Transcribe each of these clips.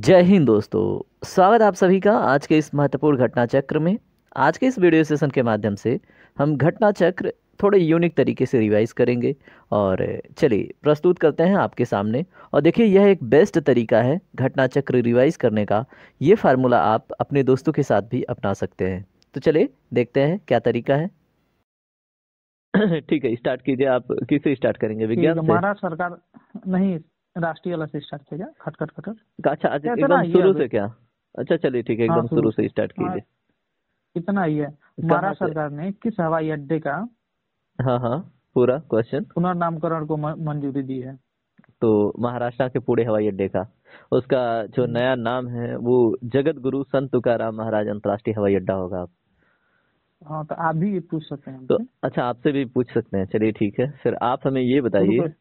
जय हिंद दोस्तों। स्वागत है आप सभी का आज के इस महत्वपूर्ण घटना चक्र में। आज के इस वीडियो सेशन के माध्यम से हम घटना चक्र थोड़े यूनिक तरीके से रिवाइज करेंगे और चलिए प्रस्तुत करते हैं आपके सामने। और देखिए यह एक बेस्ट तरीका है घटना चक्र रिवाइज करने का। ये फार्मूला आप अपने दोस्तों के साथ भी अपना सकते हैं। तो चलिए देखते हैं क्या तरीका है। ठीक है, स्टार्ट कीजिए। आप किससे स्टार्ट करेंगे, ठीक विज्ञान है। से? महाराष्ट्र सरकार नहीं, राष्ट्रीय वाला से स्टार्ट किया जाए। खटखट खटखट अच्छा अच्छा, कैसे ना एकदम ये शुरू अभी। से क्या? अच्छा चलिए ठीक है, हाँ, एकदम शुरू शुरू से। से स्टार्ट हाँ, कीजिए। इतना ही है। कहाँ महाराष्ट्र से? सरकार ने किस हवाई अड्डे का हाँ हाँ, पूरा क्वेश्चन। पुनर्नामकरण को मंजूरी दी है? तो महाराष्ट्र के पुणे हवाई अड्डे का, उसका जो हम्म, नया नाम है वो जगत गुरु संत तुकाराम महाराज अंतर्राष्ट्रीय हवाई अड्डा होगा। आप हाँ, तो आप भी ये पूछ सकते हैं तो हमसे। अच्छा, आपसे भी पूछ सकते हैं। चलिए ठीक है, फिर आप हमें ये शुरू बताइए। कर।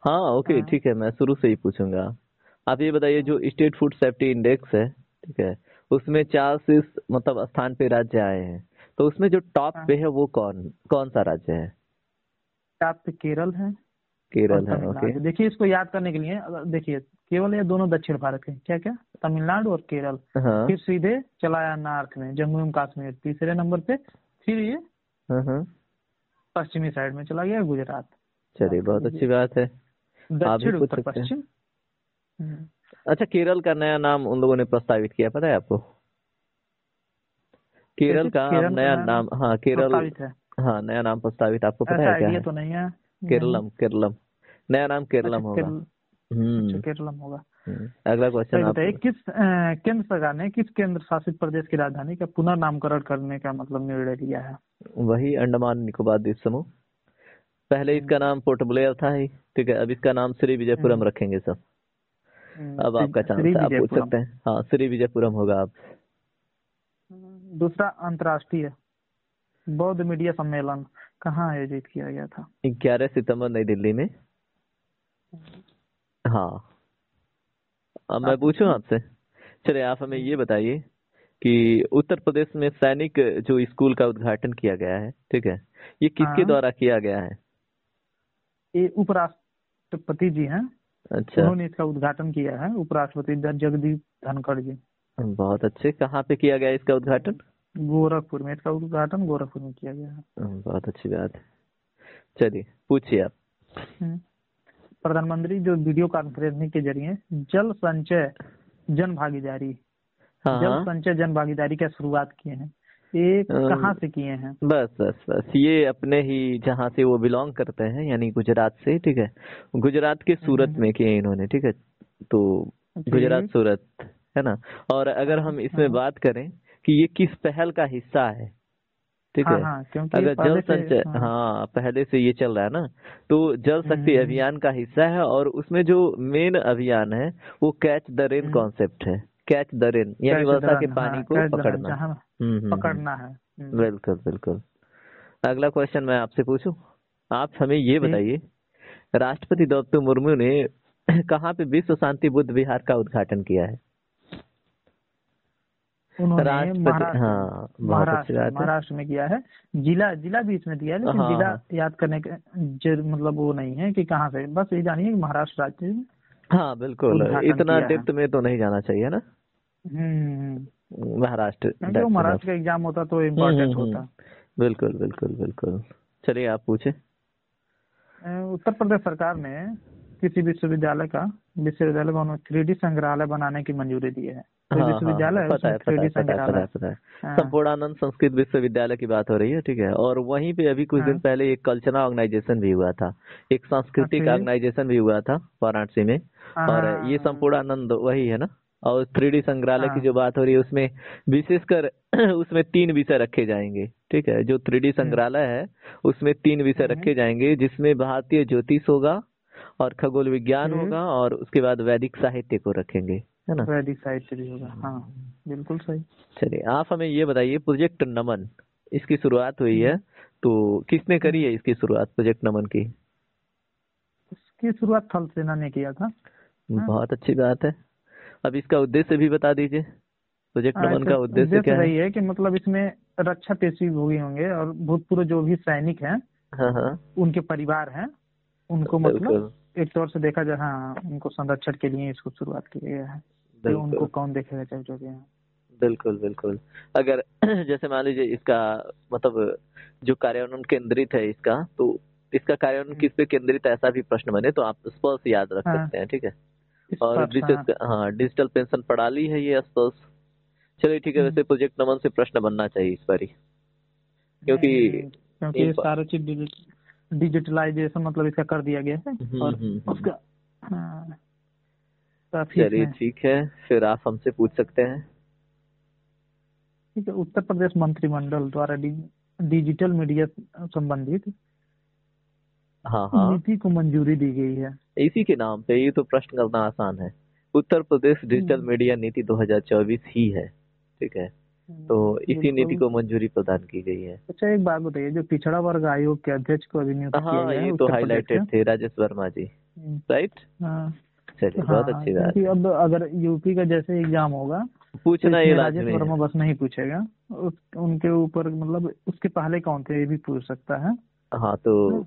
हाँ ओके हाँ ठीक है, मैं शुरू से ही पूछूंगा। आप ये बताइए, हाँ जो स्टेट फूड सेफ्टी इंडेक्स है, ठीक है, उसमें 40 मतलब स्थान पे राज्य आए हैं, तो उसमें जो टॉप हाँ। पे है वो कौन कौन सा राज्य है? टॉप पे केरल है और केरल है, ओके। तमिलनाडु। देखिए, इसको याद करने के लिए देखिए, केवल ये दोनों दक्षिण भारत के। क्या क्या? तमिलनाडु और केरल। हाँ फिर सीधे चला आया नॉर्थ में, जम्मू एवं कश्मीर तीसरे नंबर पे। फिर ये हाँ हाँ, पश्चिमी साइड में चला गया, गुजरात। चलिए याद कर बहुत अच्छी लीजिए। बात है। आप भी दक्षिण पूछ उत्तर सकते हैं। पश्चिम। हम्म, अच्छा, केरल का नया नाम उन लोगों ने प्रस्तावित किया, पता है आपको? केरल कैसे का अब केरल का नया नाम नाम, हाँ केरल। प्रस्तावित है? हाँ, नया नाम प्रस्तावित, आपको पता ऐसा है क्या आइडिया है? तो नहीं है। नहीं। केरलम, केरलम। नया नाम अच्छा केरलम होगा। अच्छा, हम्म। केरलम होगा। अगला क्वेश्चन सही आप। बताइए, केंद्र सरकार ने किस केंद्र शासित प्रदेश की राजधानी का पुनर्नामकरण करने का मतलब निर्णय लिया है? वही अंडमान निकोबार द्वीप समूह। पहले हम्म, इसका नाम पोर्ट ब्लेयर था ही, ठीक है, अब इसका नाम श्री विजयपुरम हम्म, रखेंगे सब। अब आपका चांस श्री है, आप पूछ विजयपुरम। सकते हैं। हाँ, श्री विजयपुरम होगा। आप दूसरा, अंतर्राष्ट्रीय बौद्ध मीडिया सम्मेलन कहाँ आयोजित किया गया था? 11 सितंबर नई दिल्ली में। हाँ, अब मैं आप पूछूं पूछिए। आपसे। चलिए आप हमें हम्म, ये बताइए कि उत्तर प्रदेश में सैनिक जो स्कूल का उद्घाटन किया गया है, ठीक है, ये किसके हाँ, द्वारा किया गया है? ये उपराष्ट्रपति जी हैं। अच्छा, उन्होंने इसका उद्घाटन किया है, उपराष्ट्रपति जगदीप धनखड़ जी। बहुत अच्छे। कहाँ पे किया गया इसका उद्घाटन? गोरखपुर में। इसका उद्घाटन गोरखपुर में किया गया है। बहुत अच्छी बात है। चलिए पूछिए आप। हम्म, प्रधानमंत्री जो वीडियो कॉन्फ्रेंसिंग के जरिए जल संचय जन भागीदारी हाँ जल हाँ। संचय जन भागीदारी की शुरुआत किए हैं, ये अ, कहाँ से किए हैं? बस बस बस, ये अपने ही जहाँ से वो बिलोंग करते हैं, यानी गुजरात से, ठीक है। गुजरात के सूरत में किए इन्होंने, ठीक है। तो गुजरात ठीक। सूरत है ना। और अगर हाँ हम इसमें हाँ बात करें कि ये किस पहल का हिस्सा है, ठीक हाँ है। हाँ, क्योंकि ये अगर जल पहले से। संचय, हाँ। हाँ पहले से ये चल रहा है ना, तो जल शक्ति हम्म, अभियान का हिस्सा है। और उसमें जो मेन अभियान है वो catch the rain hmm, concept है। कैच द रेन यानी कैच वर्षा के दरन, हाँ पानी को कैच दरन, पकड़ना। जहाँ हम्म। पकड़ना है। बिल्कुल बिल्कुल। अगला क्वेश्चन मैं आपसे पूछूं। आप हमें ये ठीक। बताइए, राष्ट्रपति द्रौपदी मुर्मू ने कहाँ पे विश्व शांति बुद्ध विहार का उद्घाटन किया है? उन्होंने राष्ट्रपति, महाराष्ट्र में हाँ बहुत अच्छी बात है। महाराष्ट्र में किया है। जिला जिला भी इसमें दिया है, लेकिन हाँ जिला हाँ याद करने का मतलब वो नहीं है कि कहाँ से। बस ये जानिए कि महाराष्ट्र राज्य में हाँ, बिल्कुल। उद्घाटन इतना किया है। डेप्थ में तो नहीं जाना चाहिए ना। हम्म, महाराष्ट्र क्योंकि वो डेप्थ में। महाराष्ट्र का एग्जाम होता तो इम्पोर्टेंट होता। बिल्कुल बिल्कुल बिल्कुल। चलिए आप पूछे। उत्तर प्रदेश सरकार ने किसी विश्वविद्यालय को 3D संग्रहालय बनाने की मंजूरी दी है। कोई हाँ हाँ हाँ, विश्वविद्यालय है पता उसमें है पता है 3D पता है पता है संग्रहालय। पता है। हाँ संपूर्णानंद संस्कृत विश्वविद्यालय की बात हो रही है, ठीक है। और वहीं पे अभी कुछ दिन हाँ पहले एक कल्चरल ऑर्गेनाइजेशन भी हुआ था, एक हाँ, सांस्कृतिक ठीक। ऑर्गेनाइजेशन भी हुआ था वाराणसी में। हाँ और हाँ ये हाँ संपूर्णानंद वही है ना। और 3D संग्रहालय की हाँ। जो बात हो रही है उसमें विशेषकर उसमें 3 विषय रखे जाएंगे, ठीक है। जो 3D हम्म, संग्रहालय है उसमें 3 विषय हम्म, रखे जाएंगे, जिसमें भारतीय ज्योतिष होगा और खगोल विज्ञान ठीक। होगा और उसके बाद वैदिक साहित्य को रखेंगे, है ना। वैदिक साहित्य भी होगा, हाँ। बिल्कुल सही। चलिए आप हमें ये बताइए, प्रोजेक्ट नमन इसकी शुरुआत हुई है, हम्म, तो किसने करी हम्म। है इसकी शुरुआत, प्रोजेक्ट नमन की? इसकी शुरुआत थल सेना ने किया था। हाँ। बहुत अच्छी बात है। अब इसका उद्देश्य भी बता दीजिए, प्रोजेक्ट नमन इसका का उद्देश्य उद्देश्य क्या है? वही है कि मतलब इसमें रक्षा पेशी भोगी होंगे और भूतपूर्व जो भी सैनिक हैं, हाँ हाँ, उनके परिवार हैं, उनको मतलब बिल्कुल। एक तौर से देखा जाए, हाँ, उनको संरक्षण के लिए इसको शुरुआत किया गया है। तो उनको बिल्कुल कौन देखेगा 24 के यहाँ। बिल्कुल बिल्कुल। अगर जैसे मान लीजिए इसका मतलब जो कार्यान्वयन केंद्रित है इसका, तो इसका कार्यान्वयन किस पे केंद्रित है ऐसा भी प्रश्न बने तो आप स्पर्श याद रख हाँ, सकते हैं, ठीक है। इस और पर हाँ। विशेष हाँ डिजिटल पेंशन प्रणाली है ये स्पर्श। चलिए ठीक है, हम्म, वैसे प्रोजेक्ट नमन से प्रश्न बनना चाहिए इस बार ही, क्योंकि क्योंकि ये सारा चीज डिजिटलाइजेशन मतलब इसका कर दिया गया है, और हम्म। उसका हाँ, काफी चलिए इसमें। ठीक है, फिर आप हमसे पूछ सकते हैं। ठीक है, उत्तर प्रदेश मंत्रिमंडल द्वारा डिजिटल मीडिया संबंधित हाँ हाँ, नीति को मंजूरी दी गई है। इसी के नाम पे ये तो प्रश्न करना आसान है। उत्तर प्रदेश डिजिटल हम्म, मीडिया नीति 2024 ही है, ठीक है। तो इसी नीति बिल्कुल। को मंजूरी प्रदान की गई है। अच्छा, एक बात बताइए, जो पिछड़ा वर्ग आयोग के अध्यक्ष को अभी नियुक्त किया हाँ गया है ये तो उत्तर प्रदेश से। हाईलाइटेड थे राजेश वर्मा जी, हम्म, राइट। हाँ। चलिए बहुत हाँ, अच्छी बात क्योंकि है, अब अगर यूपी का जैसे एग्जाम होगा तो पूछना ये इसमें राजेश लाजमी है। वर्मा बस नहीं पूछेगा, उनके ऊपर मतलब उसके पहले कौन थे ये भी पूछ सकता है। हाँ तो हाँ,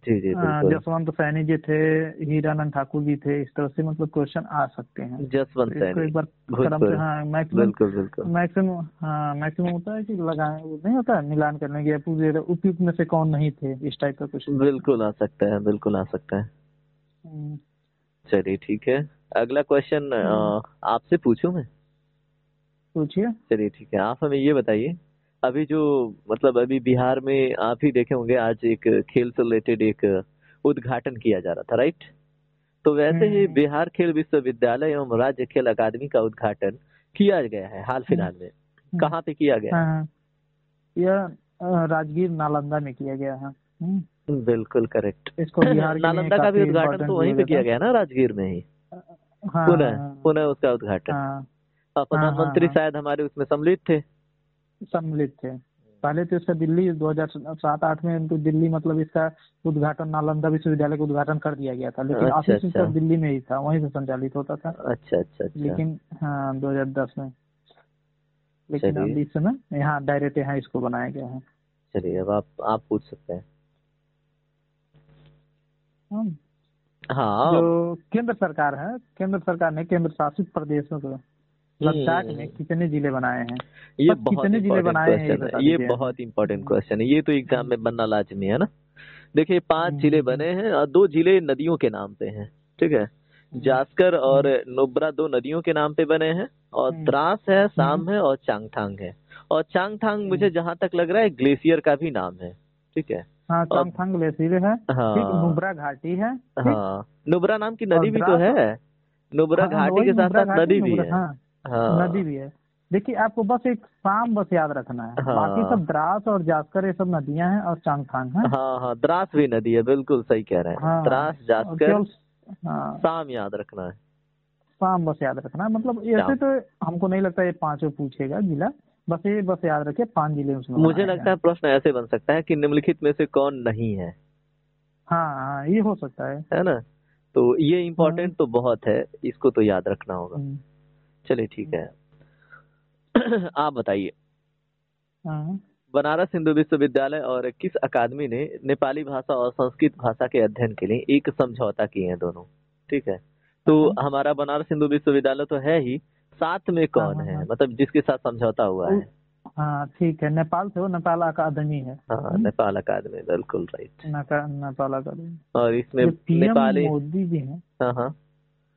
जी जी बिल्कुल। जसवंत सैनी जी थे, हीरानंद ठाकुर जी थे, इस तरह से मतलब क्वेश्चन आ सकते हैं। जसवंत तो इसको सैनी, एक बार क्रम से, भूतपूर्व, हाँ, मैक्सिमम बिल्कुल बिल्कुल। मैक्सिमम हाँ मैक्सिमम होता है कि लगाए, वो नहीं होता है मिलान करने के, पूरे उपयुक्त में से कौन नहीं थे, इस टाइप का कुछ। बिल्कुल आ सकता है, बिल्कुल आ सकता है। हम्म, चलिए ठीक है, अगला क्वेश्चन हम्म, आपसे पूछूं मैं। पूछिए। चलिए ठीक है, आप हमें ये बताइए, अभी जो मतलब अभी बिहार में आप ही देखे होंगे आज एक खेल से रिलेटेड एक उद्घाटन किया जा रहा था, राइट। तो वैसे ही हम्म, बिहार खेल विश्वविद्यालय एवं राज्य खेल अकादमी का उद्घाटन किया गया है हाल हम्म, फिलहाल में। हम्म, कहाँ पे किया गया हाँ है? हाँ, यह राजगीर नालंदा में किया गया है। बिल्कुल करेक्ट। इसको बिहार के लिए नालंदा का भी काफी उद्घाटन तो इम्पोर्टेंट वहीं लिया पे गया किया था। गया ना, राजगीर में ही। हाँ पुनः हाँ पुनः उसका उद्घाटन। हाँ हाँ हाँ प्रधानमंत्री हाँ, शायद हमारे उसमें सम्मिलित थे। सम्मिलित थे। पहले तो इसका दिल्ली 2007-8 में इनको दिल्ली मतलब इसका उद्घाटन नालंदा विश्वविद्यालय का उद्घाटन कर दिया गया था, लेकिन अच्छा ऑफिस अच्छा इसका दिल्ली में ही था, वहीं से संचालित होता था। अच्छा अच्छा अच्छा। लेकिन हाँ 2010 में, लेकिन अब चलिए इस समय यहाँ डायरेक्ट यहाँ इसको बनाया गया है। चलिए, अब आप पूछ सकते हैं। हाँ, हाँ। जो केंद्र सरकार है, केंद्र सरकार ने केंद्र शासित प्रदेशों को लद्दाख में हम्म, कितने जिले बनाए हैं? ये बस बहुत कितने जिले इंपॉर्टेंट बनाए हैं ये क्वेश्चन है, बता ये दीजिए हमें। बहुत इंपॉर्टेंट क्वेश्चन है, ये तो एग्जाम हम्म, में बनना लाजमी है ना। देखिए 5 जिले हम्म, बने हैं और 2 जिले नदियों के नाम पे हैं, ठीक है। हम्म, जास्कर और हम्म, नुब्रा 2 नदियों के नाम पे बने हैं, और हम्म, द्रास है, हम्म, साम है और चांगथांग है। और चांगथांग मुझे हम्म। जहां तक लग रहा है ग्लेशियर का भी नाम है, ठीक है। हाँ, और चांगथांग ग्लेशियर है। ठीक, हाँ नुब्रा घाटी है। ठीक, हाँ, नुब्रा नाम की और नदी भी तो द्रास, है। नुब्रा हाँ घाटी वही के साथ नुब्रा साथ घाटी, नदी भी नुब्रा, है। हाँ, नदी हाँ भी है। देखिए, आपको बस एक शाम बस याद रखना है, बाकी सब हाँ द्रास और जास्कर ये सब नदियां हैं, और चांगथांग है। हाँ हाँ, द्रास भी नदी है, बिल्कुल सही कह रहे हैं, हाँ, द्रास और जास्कर केवल हाँ शाम याद रखना है। शाम बस याद रखना है, मतलब ऐसे शाम, तो हमको नहीं लगता ये पांचों पूछेगा जिला। बस ये बस याद रखिए, 5 जिले उसमें मुझे बनाए गए लगता है हैं। प्रश्न ऐसे बन सकता है कि निम्नलिखित में से कौन नहीं है, हाँ हाँ, ये हो सकता है। है ना। तो ये हाँ, इम्पोर्टेंट तो बहुत है, इसको तो याद रखना होगा। हम्म, चलिए ठीक हम्म, है। आप बताइए, हाँ, बनारस हिंदू विश्वविद्यालय और किस अकादमी ने नेपाली भाषा और संस्कृत भाषा के अध्ययन के लिए एक समझौता किए हैं दोनों, ठीक है। तो हाँ, हमारा बनारस हिंदू विश्वविद्यालय तो है ही, साथ में हाँ, कौन हाँ, है हाँ, मतलब जिसके साथ समझौता हुआ उ- है? हाँ, ठीक है, नेपाल से हो, नेपाल अकादमी है। हाँ नेपाल अकादमी, बिल्कुल राइट। नेपाल अकादमी। और इसमें जो पीएम नेपाली, मोदी जी हैं, हाँ हाँ।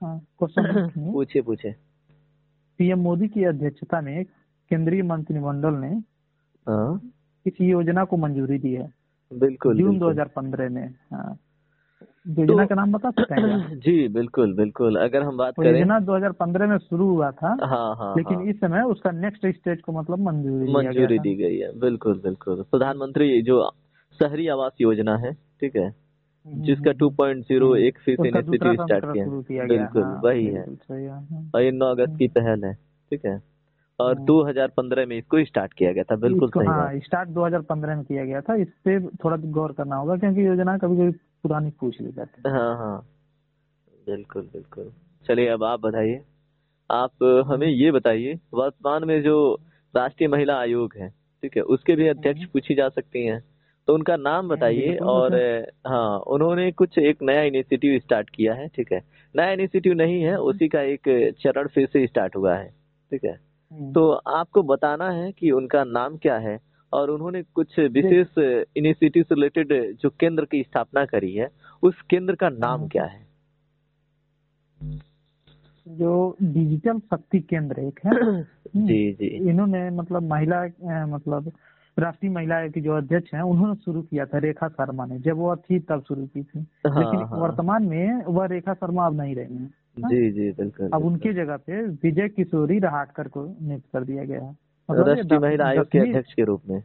हाँ, क्वेश्चन सुनिए। पूछिए पूछिए। पीएम मोदी की अध्यक्षता में केंद्रीय मंत्रिमंडल ने हाँ इस योजना को मंजूरी दी है, बिल्कुल जून बिल्कुल। 2015 में। हाँ, तो योजना का नाम बता सकते हैं क्या? जी बिल्कुल बिल्कुल, अगर हम बात वो करें, योजना 2015 में शुरू हुआ था, हाँ हाँ लेकिन हाँ, इस समय उसका नेक्स्ट स्टेज को मतलब मंजूरी दिया गया मंजूरी था। दी गई है, बिल्कुल बिल्कुल। प्रधानमंत्री जो शहरी आवास योजना है, ठीक है, जिसका 2.0 एक फीस उसका दूसरा इनिशिएटिव स्टार्ट संस्करण किया शुरू किया है, गया। बिल्कुल हाँ, वही है। बिल्कुल सही है। और ये 9 अगस्त की पहल है, ठीक है। और हम्म। 2015 में इसको स्टार्ट किया गया था, बिल्कुल इसको सही बात। हाँ स्टार्ट 2015 में किया गया था। इस पे थोड़ा गौर करना होगा, क्योंकि योजना कभी कभी पुरानी पूछ ली जाती है। हाँ हाँ, बिल्कुल बिल्कुल। चलिए अब आप बताइए, आप हमें हम्म, ये बताइए, वर्तमान में जो राष्ट्रीय महिला आयोग है, ठीक है, उसके भी अध्यक्ष हम्म, पूछी जा सकती हैं, तो उनका नाम बताइए। बिल्कुल और पूछे। हाँ, उन्होंने कुछ एक नया इनिशिएटिव स्टार्ट किया है, ठीक है, नया इनिशिएटिव नहीं है, उसी का एक चरण फिर से स्टार्ट हुआ है। ठीक है, हम्म। तो आपको बताना है कि उनका नाम क्या है और उन्होंने कुछ देख विशेष इनिशिएटिव से रिलेटेड जो केंद्र की स्थापना करी है, उस केंद्र का नाम हम्म, क्या है? जो डिजिटल शक्ति केंद्र एक है, जी जी। इन्होंने मतलब महिला मतलब राष्ट्रीय महिला आयोग की जो अध्यक्ष हैं उन्होंने शुरू किया था, रेखा शर्मा ने, जब वो थी तब शुरू की थी। लेकिन हाँ हाँ। वर्तमान में वह रेखा शर्मा अब नहीं रही हैं। हाँ? जी जी, बिल्कुल अब बिल्कुल। उनकी जगह पे विजय किशोरी राहटकर को नियुक्त कर दिया गया है। मतलब ये राष्ट्रीय महिला आयोग के 10वीं, अध्यक्ष के रूप में।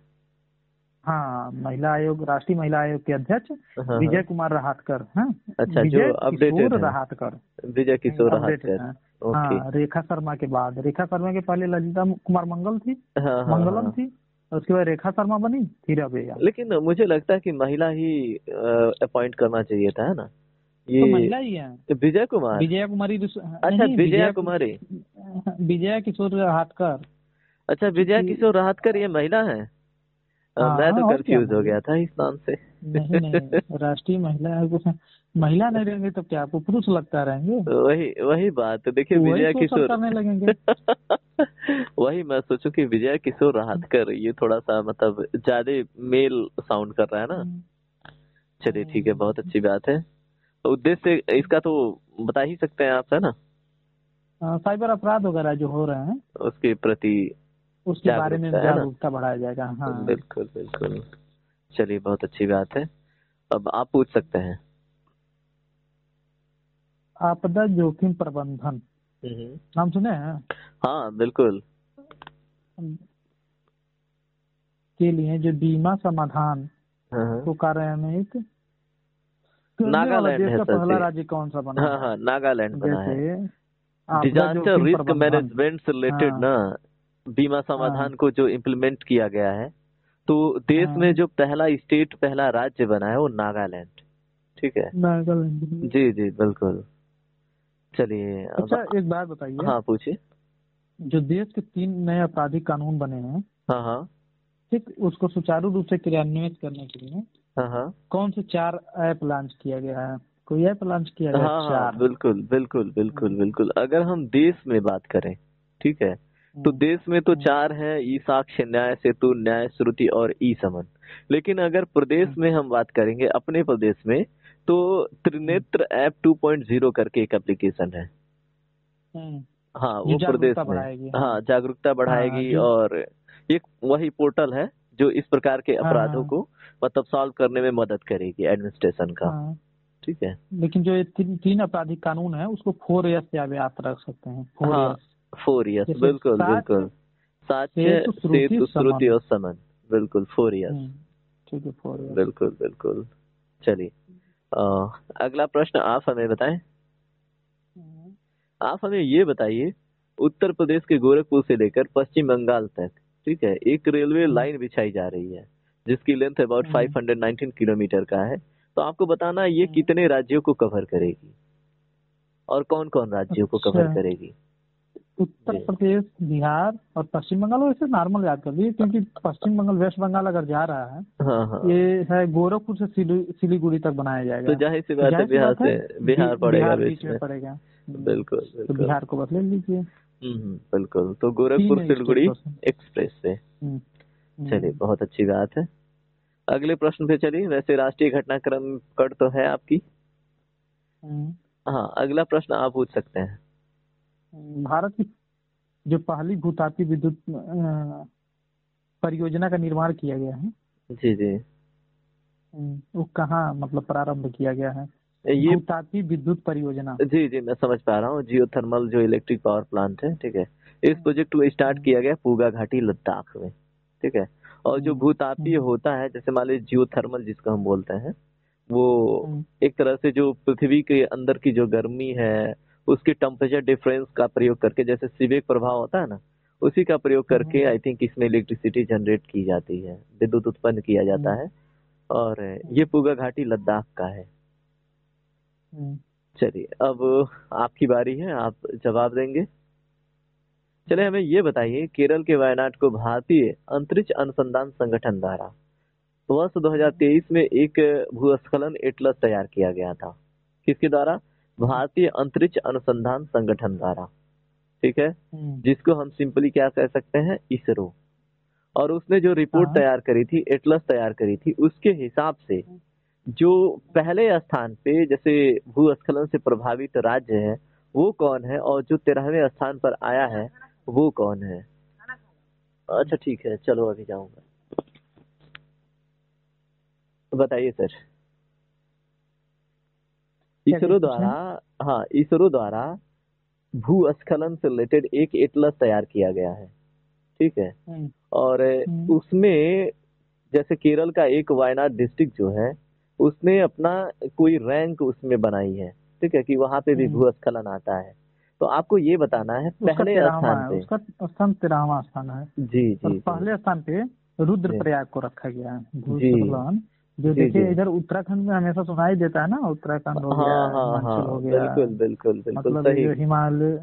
हाँ, महिला आयोग, राष्ट्रीय महिला आयोग के अध्यक्ष हाँ विजय हाँ। कुमार राहटकर, हाँ, अच्छा, जो विजय अपडेटेड किशोर है, राहटकर, विजय किशोर अपडेटेड हटकर। है। ओके। हाँ, रेखा शर्मा के बाद, रेखा शर्मा के पहले ललिता कुमार मंगल थी, हाँ हाँ मंगलम हाँ। थी, और उसके बाद रेखा शर्मा बनी, फिर अब ये आई। लेकिन मुझे लगता है कि महिला ही अपॉइंट करना चाहिए था, है ना? तो ये महिला ही है, विजय कुमार। विजया कुमारी अच्छा, नहीं, विजया कुमारी। विजया किशोर राहटकर, अच्छा, विजय क्योंकि किशोर राहतकर ये महिला है? मैं हाँ, तो और क्या कंफ्यूज हो महिला, गया था इस नाम से। नहीं नहीं, राष्ट्रीय महिला आयोग में महिला नहीं रहेंगे तो क्या आपको पुरुष लगता रहेंगे? वही वही बात, देखिए वही विजय शोषण किशोर। करने लगेंगे। वही मैं सोचूं कि विजय किशोर राहतकर, ये थोड़ा सा मतलब ज्यादा मेल साउंड कर रहा है ना। हम्म, चलिए ठीक है, बहुत अच्छी बात है। तो उद्देश्य इसका तो बता ही सकते हैं आप, है ना? साइबर अपराध वगैरह जो हो रहे हैं उसके प्रति उसके बारे में जागरूकता, है ना? जागरूकता बढ़ाया जाएगा। हाँ, बिल्कुल बिल्कुल। चलिए, बहुत अच्छी बात है। अब आप पूछ सकते हैं। आपदा जोखिम प्रबंधन हम्म। नाम सुने हैं? हाँ बिल्कुल। के लिए जो बीमा समाधान हाँ हाँ। को कार्यान्वित करने वाला नागालैंड देश है का सर पहला जी। राज्य कौन सा बना हाँ है? हाँ, नागालैंड बना है। जैसे आपदा डिजास्टर जोखिम रिस्क प्रबंधन। मैनेजमेंट से रिलेटेड हाँ ना, बीमा हाँ समाधान को जो इम्प्लीमेंट किया गया है, तो देश में हाँ, जो पहला स्टेट, पहला राज्य बना है वो नागालैंड। ठीक है। नागालैंड में। जी जी बिल्कुल। चलिए अब। अच्छा, एक बात बताइए, हाँ पूछिए। जो देश के 3 नए आपराधिक कानून बने हैं, हाँ हाँ ठीक, उसको सुचारू रूप से क्रियान्वित करने के लिए हाँ हाँ कौन से 4 ऐप लॉन्च किया गया है? कोई ऐप लॉन्च किया गया है? हाँ हाँ, 4। बिल्कुल बिल्कुल बिल्कुल बिल्कुल। अगर हम देश में बात करें, ठीक है, तो देश में तो 4 हैं: ई साक्ष्य, न्याय सेतु, न्याय श्रुति और ई समन। लेकिन अगर प्रदेश में हम बात करेंगे, अपने प्रदेश में, तो त्रिनेत्र ऐप 2.0 करके एक एप्लीकेशन है। हाँ, जो वो प्रदेश जागरूकता में। बढ़ाएगी। हाँ हाँ, जागरूकता हाँ बढ़ाएगी, जो, और एक वही पोर्टल है जो इस प्रकार के हाँ अपराधों हाँ को मतलब सॉल्व करने में मदद करेगी, एडमिनिस्ट्रेशन का। हाँ, ठीक है। लेकिन जो ये 3 आपराधिक कानून है उसको 4S से आप रख सकते हैं, हाँ, 4S। 4 इयर्स, जैसे बिल्कुल साक्ष्य, बिल्कुल। साक्ष्य, सेतु, श्रुति, सेतु, श्रुति समन। और समन। बिल्कुल 4 इयर्स। ठीक है, 4S। बिल्कुल बिल्कुल। चलिए, अगला प्रश्न आप हमें बताएं। आप हमें ये बताइए, उत्तर प्रदेश के गोरखपुर से लेकर पश्चिम बंगाल तक, ठीक है, एक रेलवे लाइन बिछाई जा रही है जिसकी लेंथ अबाउट 519 किलोमीटर का है। तो आपको बताना है ये कितने राज्यों को कवर करेगी और कौन कौन राज्यों को कवर अच्छा, करेगी? उत्तर जी। प्रदेश, बिहार और पश्चिम बंगाल, वैसे नॉर्मल याद कर लीजिए, क्योंकि पश्चिम बंगाल वेस्ट बंगाल अगर जा रहा है, हाँ हाँ, ये है गोरखपुर से सिलीगुड़ी तक बनाया तो जाएगा, जाहिर सी तो बात है, जाहिर सी बात है बिहार पड़ेगा बिहार बीच बीच में में। पड़ेगा। बिल्कुल तो बिल्कुल। बिहार को बस ले लीजिए। बिल्कुल, तो 3 गोरखपुर है स्टेट सिलीगुड़ी बस। एक्सप्रेस से। हम्म, चलिए, हम्म, बहुत अच्छी बात है। अगले प्रश्न पे चलिए। वैसे राष्ट्रीय घटनाक्रम कट तो है आपकी। हम्म। हाँ, अगला प्रश्न आप पूछ सकते हैं। भारत की जो पहली भूतापी विद्युत परियोजना का निर्माण किया गया है, जी जी। वो कहाँ मतलब प्रारंभ किया गया है? ये, भूतापी विद्युत परियोजना। जी जी, मैं समझ पा रहा हूँ, जियो थर्मल जो इलेक्ट्रिक पावर प्लांट है, ठीक है। इस प्रोजेक्ट को स्टार्ट हम्म, किया गया पूगा घाटी लद्दाख में। ठीक है। और जो हम्म, भूतापीय हम्म, होता है, जैसे मान लीजिए जियो थर्मल जिसको हम बोलते हैं, वो हम्म, एक तरह से जो पृथ्वी के अंदर की जो गर्मी है, उसके टेम्परेचर डिफरेंस का प्रयोग करके, जैसे सीबेक प्रभाव होता है ना, उसी का प्रयोग करके आई थिंक इसमें इलेक्ट्रिसिटी जनरेट की जाती है, विद्युत उत्पन्न किया जाता हम्म, है। और ये पूगा घाटी लद्दाख का है। हम्म, चलिए, अब आपकी बारी है, आप जवाब देंगे। चलिए, हमें ये बताइए, केरल के वायनाड को भारतीय अंतरिक्ष अनुसंधान संगठन द्वारा वर्ष 2023 में एक भूस्खलन एटलस तैयार किया गया था। किसके द्वारा? भारतीय अंतरिक्ष अनुसंधान संगठन द्वारा, ठीक है, हम्म, जिसको हम सिंपली क्या कह सकते हैं, इसरो। और उसने जो रिपोर्ट हाँ, तैयार करी थी, एटलस तैयार करी थी, उसके हिसाब से जो पहले स्थान पे जैसे भूस्खलन से प्रभावित राज्य है वो कौन है, और जो 13वें स्थान पर आया है वो कौन है। अच्छा ठीक है, चलो अभी जाऊंगा, बताइए सर। क्या चीज इसरो पूछे? द्वारा, हाँ इसरो द्वारा भूस्खलन से रिलेटेड एक एटलस तैयार किया गया है, ठीक है। हम्म, और हम्म, उसमें जैसे केरल का एक वायनाड डिस्ट्रिक्ट जो है, उसने अपना कोई रैंक उसमें बनाई है, ठीक है, कि वहां पे भी हम्म, भूस्खलन आता है। तो आपको ये बताना है उसका पहले 13वां स्थान है, पे। उसका स्थान 13वां स्थान है। जी और जी जी पहले स्थान पे जी रुद्रप्रयाग को रखा गया है। जी भूस्खलन जो जी जी। देखिए इधर उत्तराखंड में हमेशा सुनाई देता है ना, उत्तराखंड हो गया, हाँ हाँ हिमाचल हो हाँ, गया, बिल्कुल बिल्कुल बिल्कुल मतलब ये सही। जो हिमालय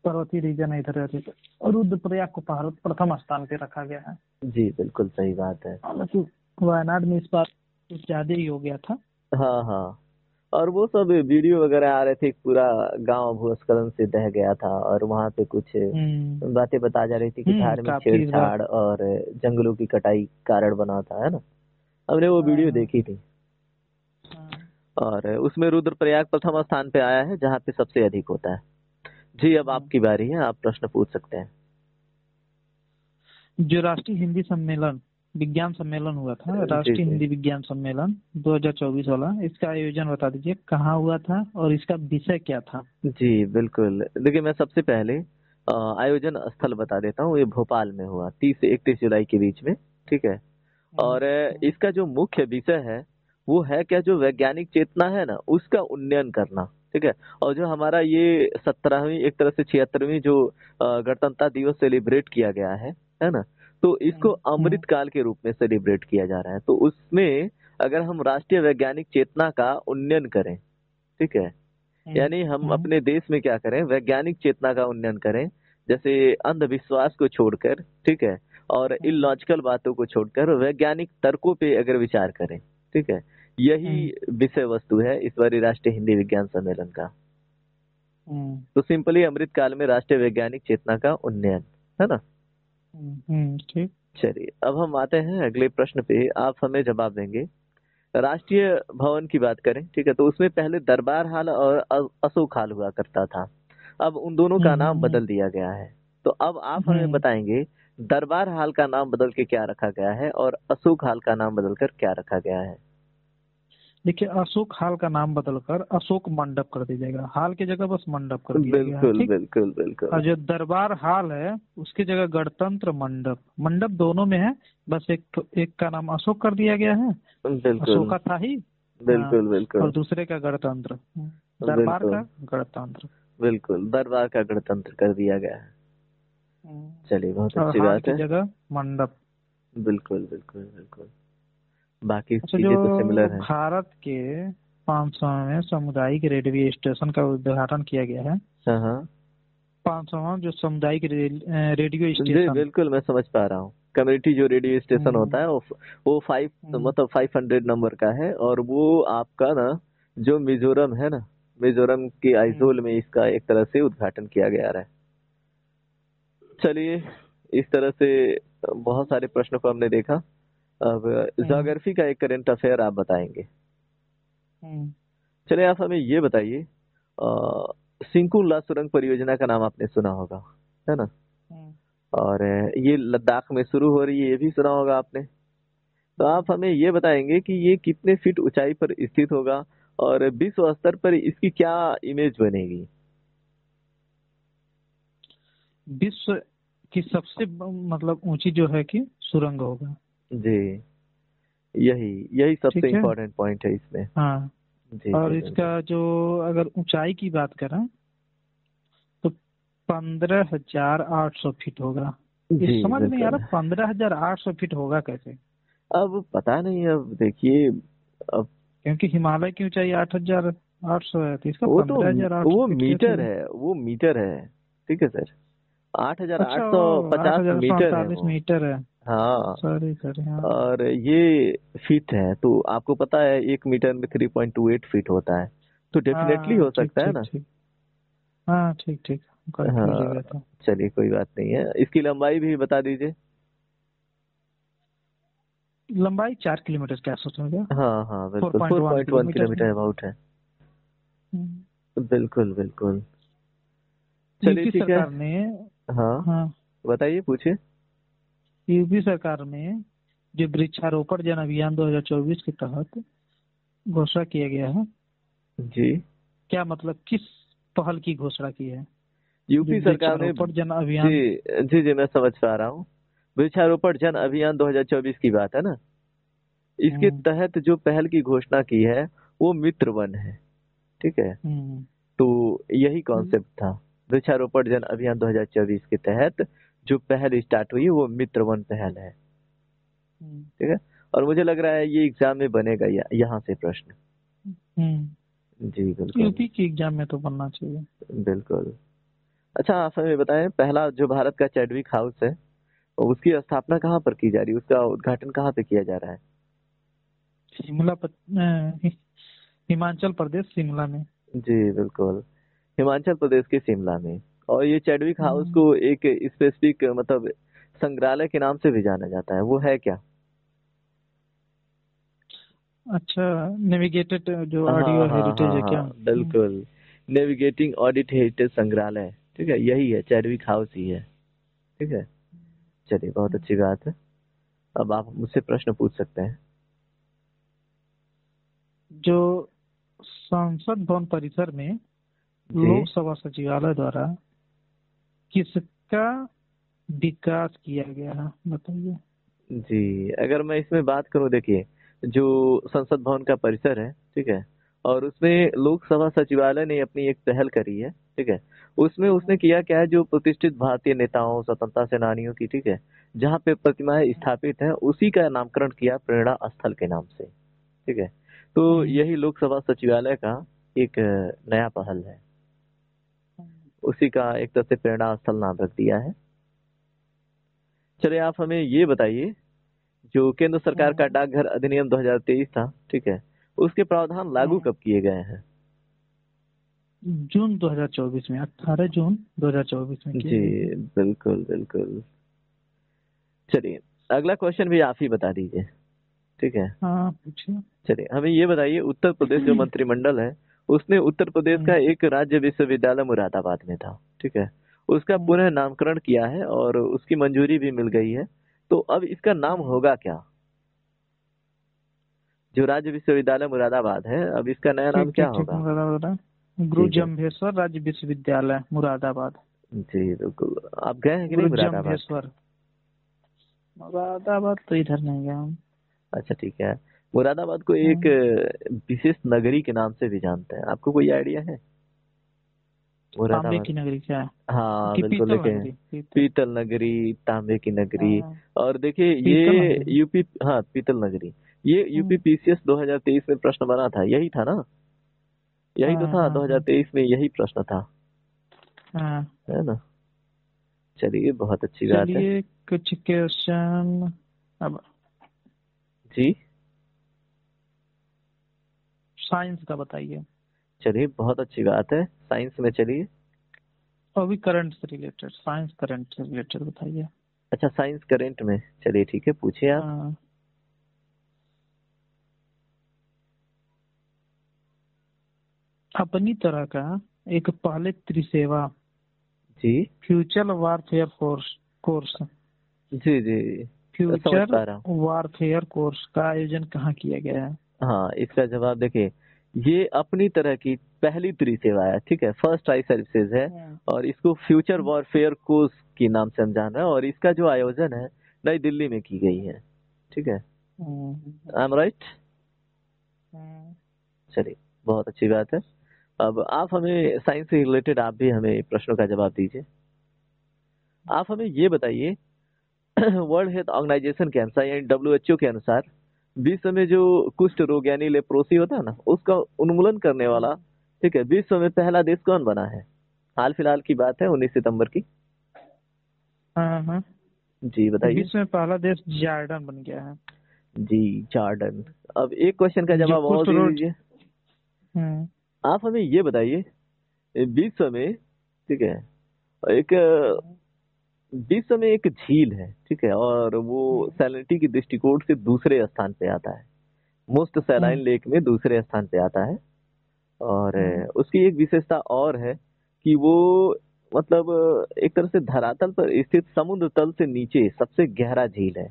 पर्वतीय रीजन है इधर रहती है। और रुद्रप्रयाग को भारत प्रथम स्थान पे रखा गया है। जी बिल्कुल सही बात है। हालांकि वायनाड में इस बार कुछ ज्यादा ही हो गया था। हाँ हाँ, और वो सब वीडियो वगैरह आ रहे थे, पूरा गांव भूस्खलन से दह गया था, और वहां पे कुछ हम्म, बातें बता जा रही थी कि धार्मिक काफी इस बार। छेड़छाड़ और जंगलों की कटाई कारण बना था, है ना। हमने वो हाँ, वीडियो हाँ, देखी थी। हाँ, और उसमें रुद्रप्रयाग प्रथम स्थान पे आया है जहाँ पे सबसे अधिक होता है। जी, अब हाँ। आपकी बारी है, आप प्रश्न पूछ सकते हैं। जो राष्ट्रीय हिंदी सम्मेलन विज्ञान सम्मेलन हुआ था, जी राष्ट्रीय जी हिंदी विज्ञान सम्मेलन 2024 वाला, इसका आयोजन बता दीजिए कहाँ हुआ था और इसका विषय क्या था? जी बिल्कुल, देखिए मैं सबसे पहले आयोजन स्थल बता देता हूँ। ये भोपाल में हुआ 30 से 31 जुलाई के बीच में, ठीक है। हम्म, और इसका जो मुख्य विषय है वो है क्या, जो वैज्ञानिक चेतना है ना उसका उन्नयन करना, ठीक है। और जो हमारा ये 17वीं, एक तरह से 76वीं जो गणतंत्र दिवस सेलिब्रेट किया गया है ना, तो इसको हम्म, अमृत काल के रूप में सेलिब्रेट किया जा रहा है। तो उसमें अगर हम राष्ट्रीय वैज्ञानिक चेतना का उन्नयन करें, ठीक है, हम्म, यानी हम हम्म, अपने देश में क्या करें, वैज्ञानिक चेतना का उन्नयन करें, जैसे अंधविश्वास को छोड़कर, ठीक है, और हम्म, इलॉजिकल बातों को छोड़कर वैज्ञानिक तर्कों पे अगर विचार करें, ठीक है, यही हम्म, विषय वस्तु है इस बार राष्ट्रीय हिंदी विज्ञान सम्मेलन का। हम्म, तो सिंपली अमृत काल में राष्ट्रीय वैज्ञानिक चेतना का उन्नयन, है ना। ठीक। चलिए अब हम आते हैं अगले प्रश्न पे, आप हमें जवाब देंगे। राष्ट्रीय भवन की बात करें, ठीक है, तो उसमें पहले दरबार हाल और अशोक हाल हुआ करता था। अब उन दोनों का नाम हम्म, बदल दिया गया है। तो अब आप हमें हम्म। बताएंगे दरबार हाल का नाम बदल के क्या रखा गया है, और अशोक हाल का नाम बदलकर क्या रखा गया है। देखिए, अशोक हाल का नाम बदलकर अशोक मंडप कर दीजिएगा, हाल की जगह बस मंडप कर दिया गया है, बिल्कुल ठीक। बिल्कुल बिल्कुल और जो दरबार हाल है उसकी जगह गणतंत्र मंडप, मंडप दोनों में है, बस एक का नाम अशोक कर दिया गया है, बिल्कुल अशोका था ही। हाँ। बिल्कुल बिल्कुल और दूसरे का गणतंत्र, दरबार बिल्कुल का गणतंत्र। बिल्कुल दरबार का गणतंत्र कर दिया गया है। चलिए, बहुत और अच्छी हाल बात की है। जगह मंडप। बिल्कुल बिल्कुल बिल्कुल, बाकी अच्छा, जो चीजें तो सिमिलर हैं। भारत के 500वें सामुदायिक रेडियो स्टेशन का उद्घाटन किया गया है, हाँ हाँ, 500वां जो सामुदायिक रेडियो जी स्टेशन। बिल्कुल, मैं समझ पा रहा हूँ। कम्युनिटी जो रेडियो स्टेशन होता हम्म, है वो फाइव, हम्म, मतलब 500 नंबर का है, और वो आपका ना जो मिजोरम है ना, मिजोरम के हम्म, आइजोल में इसका एक तरह से उद्घाटन किया गया है। चलिए, इस तरह से बहुत सारे प्रश्नों को हमने देखा। अब हम्म, ज्योग्राफी का एक करंट अफेयर आप बताएंगे। हम्म, चलिए, आप हमें ये बताइए, सिंकुला सुरंग परियोजना का नाम आपने सुना होगा, है ना। हम्म, और ये लद्दाख में शुरू हो रही है, ये भी सुना होगा आपने। तो हम्म। आप हमें ये बताएंगे कि ये कितने फीट ऊंचाई पर स्थित होगा, और विश्व स्तर पर इसकी क्या इमेज बनेगी। विश्व की सबसे मतलब ऊंची जो है कि सुरंग होगा। जी, यही यही सबसे ठीक है। इम्पोर्टेंट पॉइंट है इसमें। हाँ। जी जी और बिल्कुल। इसका जो अगर ऊंचाई की बात करें तो 15,800 फीट होगा। ये जी समझ नहीं आ बिल्कुल, रहा 15,800 फीट होगा कैसे। अब पता नहीं, अब देखिए, अब क्योंकि हिमालय की ऊंचाई 8,800 है, तो इसका वो तो 15,800 वो फीट कैसे मीटर है? है, वो मीटर है, ठीक है सर। आठ हजार अच्छा, आठ सौ आठ पचास हजार सौ मीटर है अड़तालीस वो। मीटर है। हाँ, सॉरी सॉरी, हाँ। और ये फीट है, तो आपको पता है 1 मीटर में 3.28 फीट होता है। तो डेफिनेटली हाँ हो ठीक सकता है ठीक ना। ठीक। हाँ ठीक ठीक, कंफ्यूज हो हाँ गया था। चलिए कोई बात नहीं है, इसकी लंबाई भी बता दीजिए। लंबाई 4 किलोमीटर के आसपास में क्या? हाँ हाँ फोर बिल्कुल, point four one point one kilometre kilometre about है। हम्म। बिल्कुल बिल्कुल। चलिए यूपी ठीक है। सरकार ने, हाँ हाँ, बताइए पूछिए। यूपी सरकार ने जो वृक्षारोपण जन अभियान 2024 के तहत घोषणा किया गया है, जी क्या मतलब किस पहल की घोषणा की है? जो यूपी सरकार ने, वृक्षारोपण जन जी अभियान। जी जी मैं समझ पा रहा हूँ। वृक्षारोपण जन अभियान 2024 की बात है ना। इसके हम्म तहत जो पहल की घोषणा की है वो मित्र वन है, ठीक है। हम्म तो यही कॉन्सेप्ट था। वृक्षारोपण जन अभियान 2024 के तहत जो पहल स्टार्ट हुई है वो मित्र वन पहल है, हम्म ठीक है। और मुझे लग रहा है ये एग्जाम में बनेगा यहाँ से प्रश्न। जी बिल्कुल। यूपी की एग्जाम में तो बनना चाहिए। बिल्कुल। अच्छा आप हमें बताएं, पहला जो भारत का चैडविक हाउस है उसकी स्थापना कहाँ पर की जा रही है, उसका उद्घाटन कहाँ पे किया जा रहा है। हिमाचल प्रदेश, शिमला में। जी बिल्कुल, हिमाचल प्रदेश के शिमला में। और ये चैडविक हाउस हम्म, को एक स्पेसिफिक मतलब संग्रहालय के नाम से भी जाना जाता है, वो है क्या। अच्छा, नेविगेटेड जो हाँ ऑडियो हाँ हेरिटेज हाँ है क्या? हाँ बिल्कुल। नेविगेटिंग ऑडिट हेरिटेज संग्रहालय, ठीक है, यही है, चैडविक हाउस ही है, ठीक है। चलिए बहुत अच्छी बात है। अब आप मुझसे प्रश्न पूछ सकते हैं। जो संसद भवन परिसर में जी लोकसभा सचिवालय द्वारा किसका विकास किया गया है, बताइए। जी अगर मैं इसमें बात करूं, देखिए जो संसद भवन का परिसर है, ठीक है, और उसमें लोकसभा सचिवालय ने अपनी एक पहल करी है, ठीक है। उसमें उसने किया क्या है, जो प्रतिष्ठित भारतीय नेताओं स्वतंत्रता सेनानियों की, ठीक है, जहाँ पे प्रतिमाएं स्थापित हैं उसी का नामकरण किया प्रेरणा स्थल के नाम से, ठीक है। तो हम्म, यही लोकसभा सचिवालय का एक नया पहल है, उसी का एक तरह से प्रेरणा स्थल नाम रख दिया है। चलिए आप हमें ये बताइए, जो केंद्र सरकार का हम्म, डाकघर अधिनियम 2023 था, ठीक है, उसके प्रावधान लागू हम्म। कब किए गए हैं। जून 2024 में, 18 जून 2024 में किए जी गए थे। बिल्कुल बिल्कुल। चलिए अगला क्वेश्चन भी आप ही बता दीजिए, ठीक है। हाँ पूछिए। चलिए हमें ये बताइए, उत्तर प्रदेश जो मंत्रिमंडल है उसने उत्तर प्रदेश का हम्म, एक राज्य विश्वविद्यालय मुरादाबाद में था, ठीक है, उसका हम्म, पुनः नामकरण किया है और उसकी मंजूरी भी मिल गई है। तो अब इसका नाम हम्म। होगा क्या, जो राज्य विश्वविद्यालय मुरादाबाद है अब इसका नया नाम ठीक क्या ठीक ठीक, होगा। मुरादाबाद, गुरु जी बिल्कुल। जम्भेश्वर राज्य विश्वविद्यालय मुरादाबाद। जी बिल्कुल, आप गए हैं कि नहीं गुरु मुरादाबाद। जम्भेश्वर, मुरादाबाद तो इधर नहीं गया हम। अच्छा ठीक है। मुरादाबाद को एक हम्म, विशेष नगरी के नाम से भी जानते हैं, आपको कोई आइडिया है तांबे मुरादाबाद। की नगरी क्या है? हाँ कि बिल्कुल पीतल देखिए, नगरी, पीतल। पीतल नगरी, तांबे की नगरी। हाँ, और देखिए पीतल ये नगरी। यूपी, हाँ पीतल नगरी, ये यूपी हम्म, पीसीएस 2023 में प्रश्न बना था, यही था ना, यही तो हाँ था, हाँ हाँ 2023 में यही प्रश्न था, हाँ। है ना। चलिए बहुत अच्छी बात है। चलिए कुछ क्वेश्चन अब जी साइंस का बताइए। चलिए बहुत अच्छी बात है, साइंस में चलिए। अभी करंट से रिलेटेड, साइंस करंट से रिलेटेड बताइए। अच्छा साइंस करेंट में, चलिए ठीक है पूछिए आप। हाँ, अपनी तरह का एक पहले त्रिसेवा जी फ्यूचर वारफेयर फोर्स कोर्स जी जी समझ फ्यूचर पा रहा हूँ। वारफेयर कोर्स का आयोजन कहाँ किया गया है? हाँ इसका जवाब देखिए, ये अपनी तरह की पहली त्रि सेवा है, ठीक है, फर्स्ट आई सर्विसेज है। हम्म, और इसको फ्यूचर वॉरफेयर कोर्स के नाम से हम जान रहे हैं, और इसका जो आयोजन है नई दिल्ली में की गई है, ठीक है। हम्म, आई एम राइट। हम्म। चलिए बहुत अच्छी बात है। अब आप हमें साइंस से रिलेटेड आप भी हमें प्रश्नों का जवाब दीजिए। आप हमें ये बताइए, वर्ल्ड हेल्थ ऑर्गेनाइजेशन के अनुसार यानी WHO के अनुसार विश्व में जो कुष्ठ रोग यानी लेप्रोसी होता है ना उसका उन्मूलन करने वाला, ठीक है, विश्व में पहला देश कौन बना है। हाल फिलहाल की बात है, 19 सितंबर की। हाँ हाँ। जी बताइए। विश्व में पहला देश जॉर्डन बन गया है। जी जॉर्डन। अब एक क्वेश्चन का जो जवाब और कुष्ठ दे रोग, दीजिए। हम्म, आप हमें ये बताइए, विश्व में, ठीक है, एक विश्व में एक झील है, ठीक है, और वो हम्म, सैलिनिटी की दृष्टिकोण से दूसरे स्थान पे आता है, मोस्ट सैलाइन हम्म, लेक में दूसरे स्थान पे आता है। और हम्म, उसकी एक विशेषता और है कि वो मतलब एक तरह से धरातल पर स्थित समुद्र तल से नीचे सबसे गहरा झील है।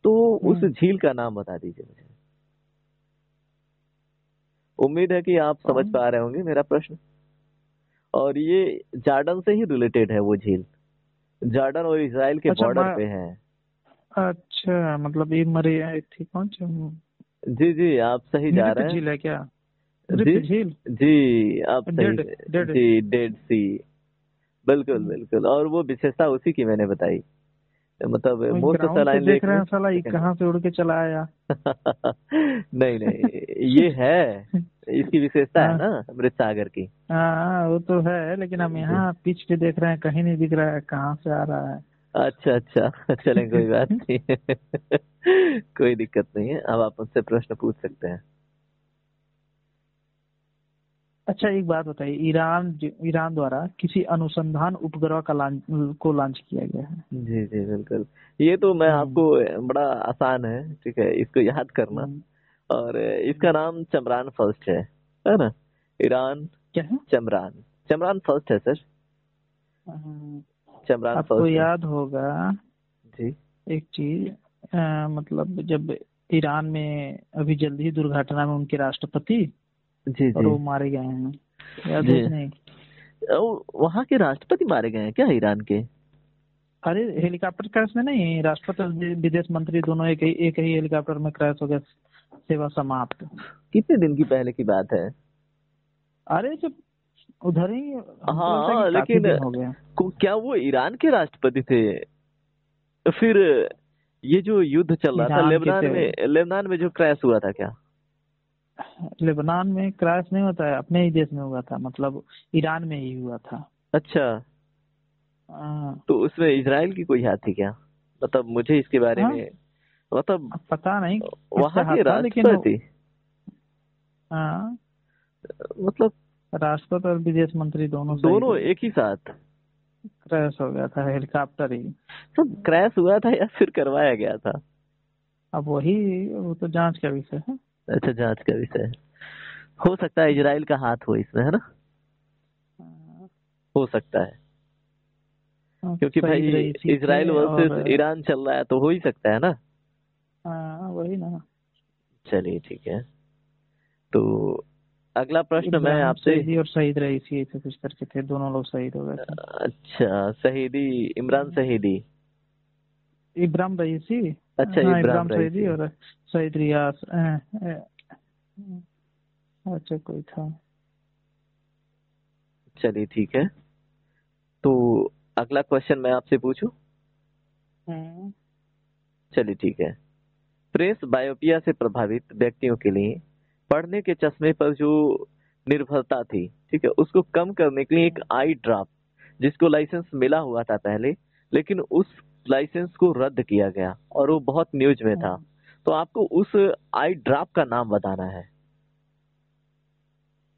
तो उस हम्म। झील का नाम बता दीजिए मुझे। उम्मीद है कि आप समझ कौन? पा रहे होंगे मेरा प्रश्न। और ये जॉर्डन से ही रिलेटेड है वो झील, जॉर्डन और इजराइल के अच्छा बॉर्डर मैं, पे है। अच्छा मतलब ये मरे थी कौन सी? जी जी, आप सही जा मृत रहे हैं। झील है क्या? जी मृत झील। जी, आप सही डेड, से। डेड। जी, डेड सी। बिल्कुल बिल्कुल, और वो विशेषता उसी की मैंने बताई, मतलब वही मोस्ट ग्राउंड से सलाइन देख लेक रहे में हैं साला, ये सेकंड कहाँ से उड़ के चला आया? नहीं नहीं, ये है, इसकी विशेषता है हाँ, ना अमृत सागर की। हाँ वो तो है, लेकिन हम जी, यहाँ पिच पे देख रहे हैं, कहीं नहीं दिख रहा है कहाँ से आ रहा है। अच्छा अच्छा चलें, कोई बात नहीं है कोई दिक्कत नहीं है, अब आप मुझसे प्रश्न पूछ सकते हैं। अच्छा एक बात बताइए, ईरान द्वारा किसी अनुसंधान उपग्रह का लॉन्च किया गया है? जी जी बिल्कुल, ये तो मैं हम्म, आपको, बड़ा आसान है, ठीक है, इसको याद करना। हम्म, और इसका नाम चमरान फर्स्ट है ना? ईरान, क्या है? चमरान, चमरान फर्स्ट है सर, हम्म, चमरान आपको फर्स्ट है। याद होगा जी एक चीज, मतलब जब ईरान में अभी जल्दी ही दुर्घटना में उनके राष्ट्रपति जी और जी वो मारे गए हैं, याद है जी, कि नहीं? वहाँ के राष्ट्रपति मारे गए हैं क्या ईरान के? अरे हेलीकॉप्टर क्रैश में नहीं, राष्ट्रपति और विदेश मंत्री दोनों एक ही हेलीकॉप्टर में क्रैश हो गया, सेवा समाप्त। कितने दिन की पहले की बात है? अरे जब उधर ही, हमको लगता है कि हाँ काफी लेकिन दिन हो गए। क्या वो ईरान के राष्ट्रपति थे? फिर ये जो युद्ध चल रहा था ईरान के लेबनान थे। में, लेबनान में जो क्रैश हुआ था क्या? लेबनान में क्रैश नहीं होता है, अपने ही देश में हुआ था, मतलब ईरान में ही हुआ था। अच्छा, हाँ, तो उसमें इजराइल की कोई हाथ थी क्या? मतलब मुझे इसके बारे हाँ, में, मतलब अब पता नहीं वहाँ किसका हाथ के था, लेकिन राष्ट्रपति, हाँ, मतलब राष्ट्रपति और विदेश मंत्री दोनों शहीद दोनों हो गए एक ही थे। साथ? क्रैश हो गया था हेलीकॉप्टर ही। तो क्रैश हुआ था या फिर करवाया गया था? अब वही, वो तो जांच का विषय है। अच्छा, जांच का विषय है। हो सकता है इजराइल का हाथ हो इसमें, है ना? हाँ, हो सकता है, क्योंकि भाई शहीद रईसी थे इजराइल और, वर्सेस ईरान चल रहा है, तो हो ही सकता है ना। हाँ वही ना। चलिए ठीक है, तो अगला प्रश्न मैं इब्राहिम आपसे। सईदी और शहीद रईसी ऐसे कुछ करके थे, दोनों लोग शहीद हो गए थे। अच्छा, शहीदी, इमरान शहीदी। इब्राहिम रईसी। अच्छा, हाँ इब्राहिम इब्राहिम सईदी रईसी। और शहीद रियास, अच्छा कोई था। चलिए ठीक है, तो अगला क्वेश्चन मैं आपसे पूछूं। हम्म, चलिए ठीक है, प्रेस बायोपिया से प्रभावित व्यक्तियों के लिए पढ़ने के चश्मे पर जो निर्भरता थी, ठीक है, उसको कम करने के लिए एक आई ड्रॉप, जिसको लाइसेंस मिला हुआ था पहले, लेकिन उस लाइसेंस को रद्द किया गया और वो बहुत न्यूज में था। हम्म। तो आपको उस आई ड्रॉप का नाम बताना है।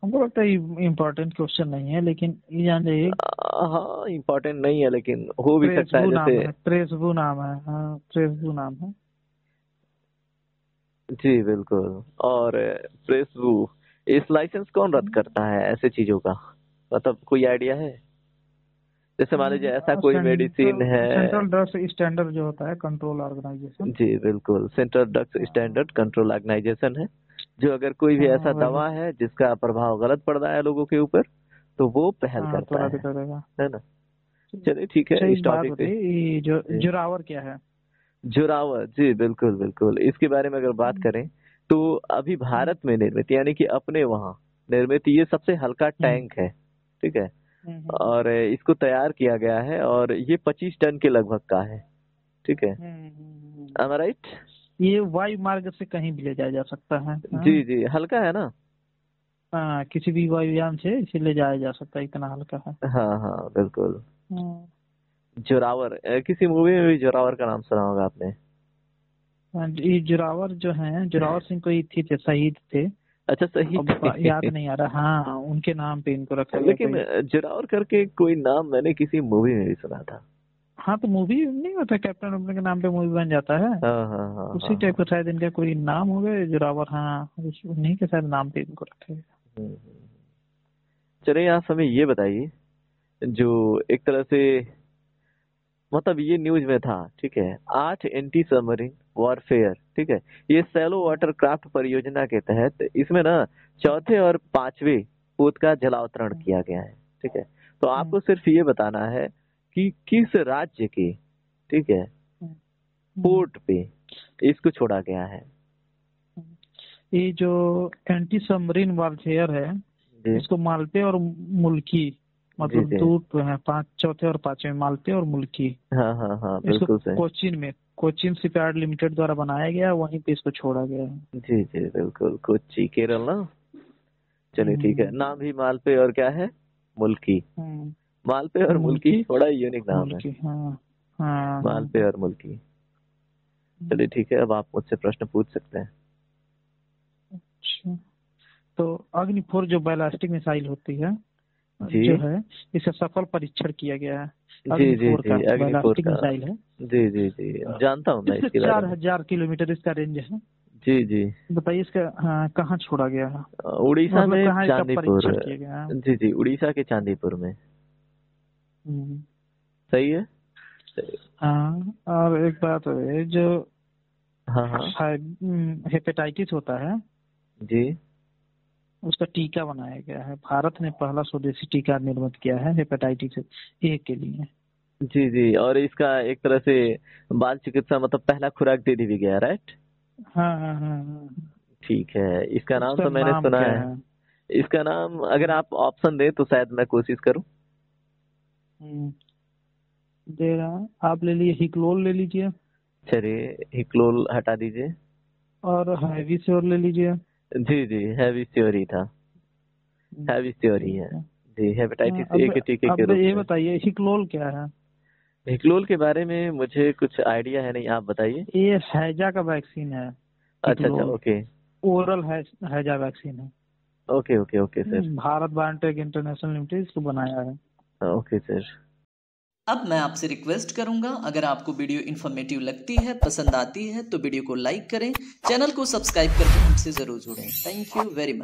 हमको लगता है इम्पोर्टेंट क्वेश्चन नहीं है, लेकिन ये जान जाइए। हाँ, इम्पोर्टेंट नहीं है लेकिन हो भी सकता है, प्रेसबू नाम जैसे। है, प्रेसबू नाम है, हाँ प्रेसबू नाम है। जी बिल्कुल, और प्रेस वो, इस लाइसेंस कौन रद्द करता है ऐसे चीजों का? मतलब कोई आइडिया है? जैसे मान लीजिए ऐसा कोई मेडिसिन है। सेंट्रल ड्रग्स स्टैंडर्ड जो होता है, कंट्रोल ऑर्गेनाइजेशन। जी बिल्कुल, central drugs standard control organisation है, जो अगर कोई भी ऐसा वही। दवा है जिसका प्रभाव गलत पड़ रहा है लोगों के ऊपर, तो वो पहल हाँ तो करता रद्द कर देगा। है ना? चलिए ठीक है, अच्छा इस एक बात टॉपिक पे। बताइए, ये जो जी, जोरावर क्या है? जोरावर, जी बिल्कुल बिल्कुल, इसके बारे में अगर बात हम्म, करें तो अभी हम्म, भारत में निर्मित, यानी कि अपने वहाँ निर्मित, ये सबसे हल्का हम्म, टैंक है, ठीक है, हम्म, और इसको तैयार किया गया है और ये 25 टन के लगभग का है, ठीक है। am I right? ये वायु मार्ग से कहीं भी ले जाया जा सकता है, जी हाँ। जी, हल्का है ना? हाँ, किसी भी वायुयान से इसे ले जाया जा सकता है, इतना हल्का है। हाँ हाँ बिल्कुल। हम्म, जोरावर, किसी मूवी में भी जोरावर का नाम सुना होगा आपने। हाँ, ये जोरावर जो हैं, जोरावर सिंह कोई थी थे, शहीद थे। अच्छा सही। अब याद नहीं आ रहा। हाँ, उनके नाम पे इनको रखा गया लेकिन कोई। जोरावर करके कोई नाम मैंने किसी मूवी में भी सुना था। हाँ, तो मूवी नहीं होता, कैप्टन अमेरिका के नाम पे मूवी बन जाता है। हाँ हाँ हाँ उसी हाँ टाइप हाँ। का शायद इनका कोई नाम हो गया जोरावर। हाँ, उन्हीं के शायद नाम पे इनको रखा गया। हम्म। चलिए आप हमें ये बताइए, जो एक तरह से मतलब ये न्यूज में था, ठीक है, 8 एंटी सबमरीन वॉरफेयर, ठीक है, ये सैलो वाटर क्राफ्ट परियोजना के तहत इसमें ना चौथे और पांचवे पोत का जलावतरण किया गया है, ठीक है। तो आपको सिर्फ ये बताना है कि किस राज्य के, ठीक है, पोर्ट पे इसको छोड़ा गया है। ये जो एंटी सबमरीन वॉरफेयर है, जी इसको मालपे और मुल्की, जी मतलब जी। दो तो है, चौथे और पांचवे, मालपे और मुल्की। हाँ हाँ हाँ इसको बिल्कुल सही। कोचीन शिपयार्ड लिमिटेड द्वारा बनाया गया है, वहीं पे इसको छोड़ा गया है। जी जी बिल्कुल, कोच्चि केरल ना। चलिए ठीक है, हम्म, नाम भी मालपे और क्या है, मुल्की। हम्म, मालपे और मुल्की मुल्की, बड़ा यूनिक नाम है। मुल्की। हाँ, हाँ, मालपे हाँ। और मुल्की। चलिए ठीक है, अब आप मुझसे प्रश्न पूछ सकते हैं। अच्छा, तो अग्नि-4 जो बैलिस्टिक मिसाइल होती है, जी जो है, इसका सफल परीक्षण किया गया है। जी जी अग्नि-4 जी। का अग्निपुर बैलिस्टिक का। मिसाइल है। जी जी जी, जानता हूँ मैं इसका इसके बारे में। 4000 किलोमीटर इसका रेंज है। जी जी। बताइए इसका, हाँ, कहाँ छोड़ा गया है, उड़ीसा मतलब में कहाँ इसका चांदीपुर। परीक्षण किया गया है। जी जी, उड़ीसा के चांदीपुर में। हम्म, सही है। चलिए। हाँ, और एक बात है, जो हाँ हाँ। हेपेटाइटिस होता है, जी उसका टीका बनाया गया है। भारत ने पहला स्वदेशी टीका निर्मित किया है हेपेटाइटिस ए के लिए। जी जी, और इसका एक तरह से बाल चिकित्सा मतलब पहला खुराक दे दी भी गया, राइट। हाँ, हाँ, हाँ, हाँ। ठीक है, इसका नाम उसका तो मैंने नाम सुना क्या है। है? इसका नाम अगर आप ऑप्शन दें तो शायद मैं कोशिश करूं। हम्म, दे रहा हूँ, आप ले लीजिए, हिक्लोल ले लीजिए, चलिए हिक्लोल हटा दीजिए। और हैविश्योर ले लीजिए। जी जी, हैवी थ्योरी था। हैवी थ्योरी ठीक है। है। जी, हाँ, हेपेटाइटिस ए अब के टीके के अब रूप ये में। बताइए, हिक्लोल क्या है? हिक्लोल के बारे में मुझे कुछ आइडिया है नहीं, आप बताइए। ये हैजा का वैक्सीन है, अच्छा अच्छा, हिक्लोल। ओके ओरल हैजा वैक्सीन है। Okay okay okay sir. Bharat biotech international limited इसको बनाया है। Okay sir. अब मैं आपसे रिक्वेस्ट करूंगा, अगर आपको वीडियो इन्फॉर्मेटिव लगती है, पसंद आती है, तो वीडियो को लाइक करें, चैनल को सब्सक्राइब करके हमसे जरूर जुड़ें। Thank you very much.